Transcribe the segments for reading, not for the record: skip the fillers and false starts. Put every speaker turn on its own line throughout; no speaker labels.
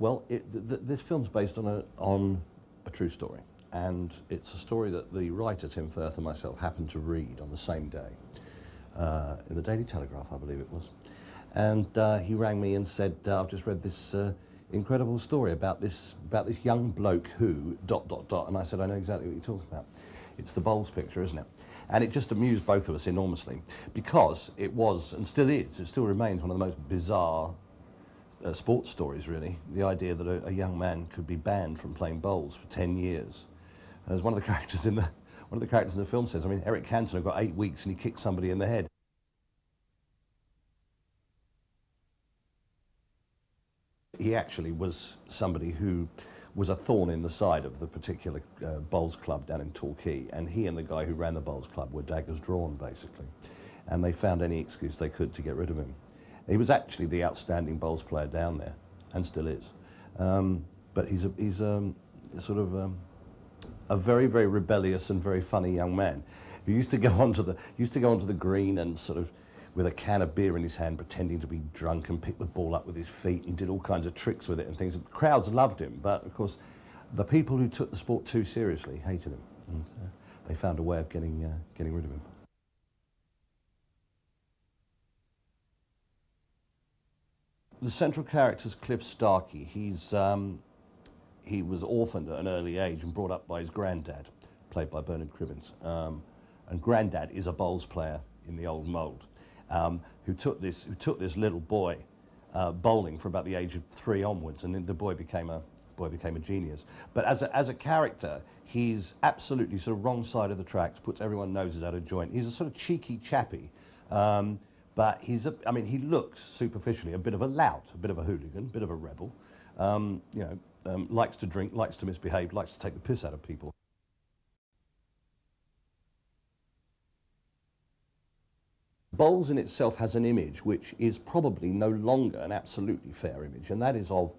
Well, this film's based on a true story, and it's a story that the writer Tim Firth and myself happened to read on the same day in the Daily Telegraph, I believe it was. And he rang me and said, "I've just read this incredible story about this young bloke who ... And I said, "I know exactly what you're talking about. It's the Bowles picture, isn't it?" And it just amused both of us enormously, because it was, and still is, it still remains one of the most bizarre sports stories, really. The idea that a young man could be banned from playing bowls for 10 years. As one of the characters in the film says, I mean, Eric Cantona got 8 weeks and he kicked somebody in the head. He actually was somebody who was a thorn in the side of the particular bowls club down in Torquay, and he and the guy who ran the bowls club were daggers drawn, basically. And they found any excuse they could to get rid of him. He was actually the outstanding bowls player down there, and still is. But he's sort of a very, very rebellious and very funny young man who used to go onto the green and sort of, with a can of beer in his hand, pretending to be drunk, and pick the ball up with his feet and did all kinds of tricks with it and things. Crowds loved him, but of course, the people who took the sport too seriously hated him, and they found a way of getting rid of him. The central character's Cliff Starkey. He was orphaned at an early age and brought up by his granddad, played by Bernard Cribbins. And Granddad is a bowls player in the old mould, who took this little boy bowling from about the age of 3 onwards, and then the boy became a genius. But as a character, he's absolutely sort of wrong side of the tracks, puts everyone's noses out of joint. He's a sort of cheeky chappy. But he looks superficially a bit of a lout, a bit of a hooligan, a bit of a rebel. Likes to drink, likes to misbehave, likes to take the piss out of people. Bowls in itself has an image which is probably no longer an absolutely fair image, and that is of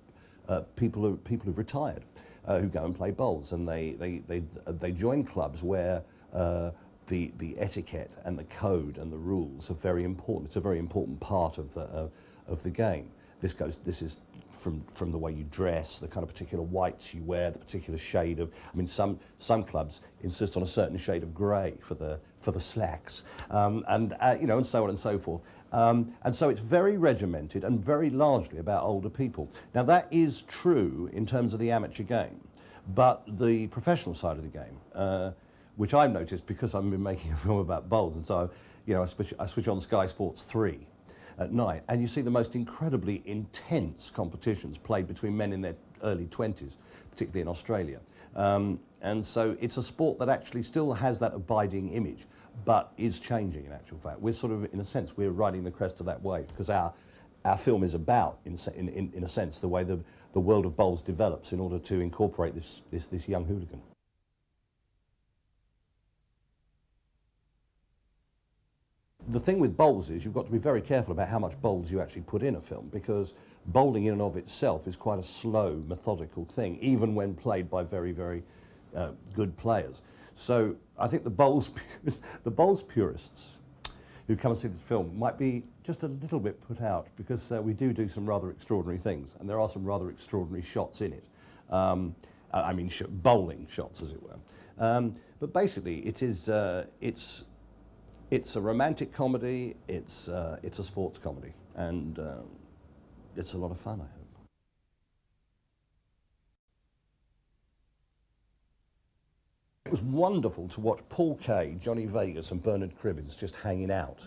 people who've retired, who go and play bowls, and they join clubs where the etiquette and the code and the rules are very important. It's a very important part of the game. This is from the way you dress, the kind of particular whites you wear, the particular shade of. I mean, some clubs insist on a certain shade of grey for the slacks, and so on and so forth. And so it's very regimented and very largely about older people. Now that is true in terms of the amateur game, but the professional side of the game, which I've noticed because I've been making a film about bowls, and so I switch on Sky Sports 3 at night, and you see the most incredibly intense competitions played between men in their early 20s, particularly in Australia. And so it's a sport that actually still has that abiding image, but is changing in actual fact. We're sort of, in a sense, we're riding the crest of that wave, because our film is about, in a sense, the way the world of bowls develops in order to incorporate this young hooligan. The thing with bowls is you've got to be very careful about how much bowls you actually put in a film, because bowling in and of itself is quite a slow, methodical thing, even when played by very, very good players. So I think the bowls purists who come and see the film might be just a little bit put out, because we do some rather extraordinary things, and there are some rather extraordinary shots in it. Bowling shots, as it were. But basically, it's a romantic comedy, it's a sports comedy, and it's a lot of fun, I hope. It was wonderful to watch Paul Kay, Johnny Vegas and Bernard Cribbins just hanging out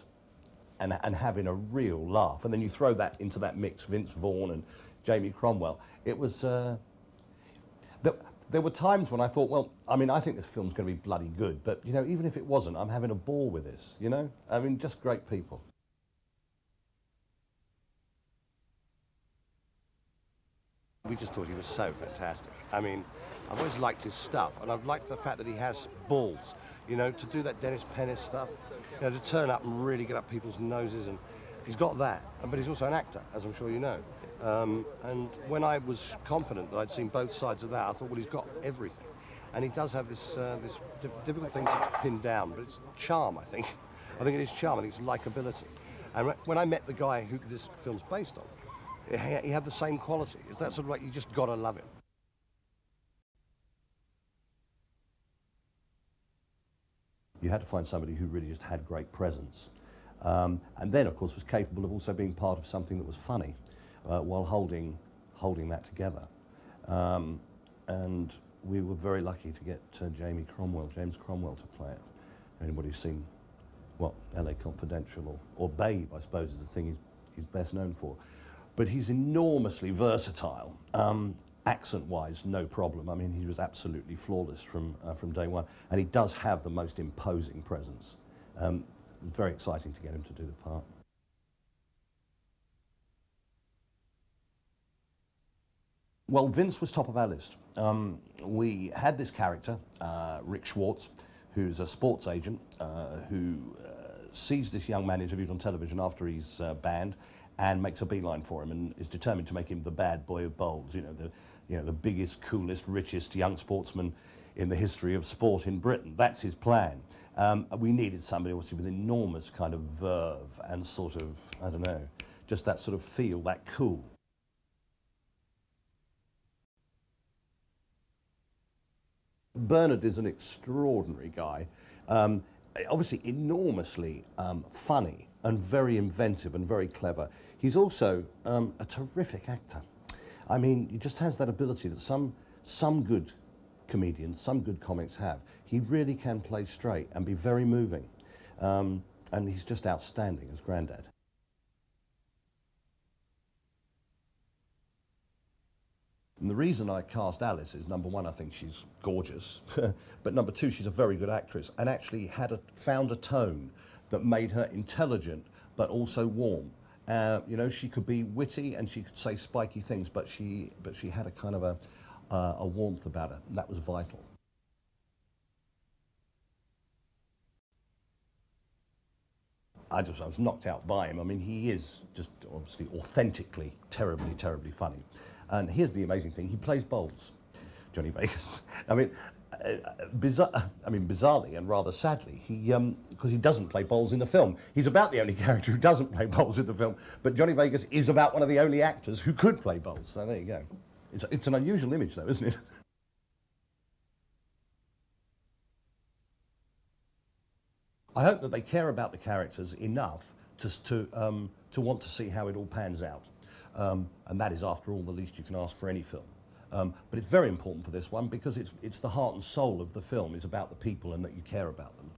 and having a real laugh. And then you throw that into that mix, Vince Vaughn and Jamie Cromwell. It was, there were times when I thought, well, I mean, I think this film's going to be bloody good, but, even if it wasn't, I'm having a ball with this, I mean, just great people. We just thought he was so fantastic. I mean, I've always liked his stuff, and I've liked the fact that he has balls, to do that Dennis Pennis stuff, to turn up and really get up people's noses, and he's got that, but he's also an actor, as I'm sure you know. And when I was confident that I'd seen both sides of that, I thought, well, he's got everything. And he does have this difficult thing to pin down, but it's charm, I think. I think it is charm, I think it's likability. And when I met the guy who this film's based on, He had the same quality. It's that sort of like, you just got to love him. You had to find somebody who really just had great presence. And then, of course, was capable of also being part of something that was funny while holding that together. And we were very lucky to get James Cromwell to play it. Anybody who's seen, well, LA Confidential or Babe, I suppose, is the thing he's best known for. But he's enormously versatile. Accent-wise, no problem. I mean, he was absolutely flawless from day one. And he does have the most imposing presence. It's very exciting to get him to do the part. Well, Vince was top of our list. We had this character, Rick Schwartz, who's a sports agent who sees this young man interviewed on television after he's banned and makes a beeline for him and is determined to make him the bad boy of bowls, the biggest, coolest, richest young sportsman in the history of sport in Britain. That's his plan. We needed somebody, obviously, with enormous kind of verve and sort of, I don't know, just that sort of feel, that cool. Bernard is an extraordinary guy, obviously enormously funny and very inventive and very clever. He's also a terrific actor. I mean, he just has that ability that some good comedians, some good comics have. He really can play straight and be very moving. And he's just outstanding as Grandad. And the reason I cast Alice is, number one, I think she's gorgeous, but number two, she's a very good actress and actually found a tone that made her intelligent but also warm. She could be witty and she could say spiky things, but she had a kind of a warmth about her, and that was vital. I was knocked out by him. I mean, he is just obviously authentically terribly, terribly funny. And here's the amazing thing: he plays bowls, Johnny Vegas. Bizarrely and rather sadly, because he doesn't play bowls in the film. He's about the only character who doesn't play bowls in the film. But Johnny Vegas is about one of the only actors who could play bowls. So there you go. It's an unusual image, though, isn't it? I hope that they care about the characters enough to want to see how it all pans out. And that is, after all, the least you can ask for any film. But it's very important for this one because it's the heart and soul of the film is about the people and that you care about them.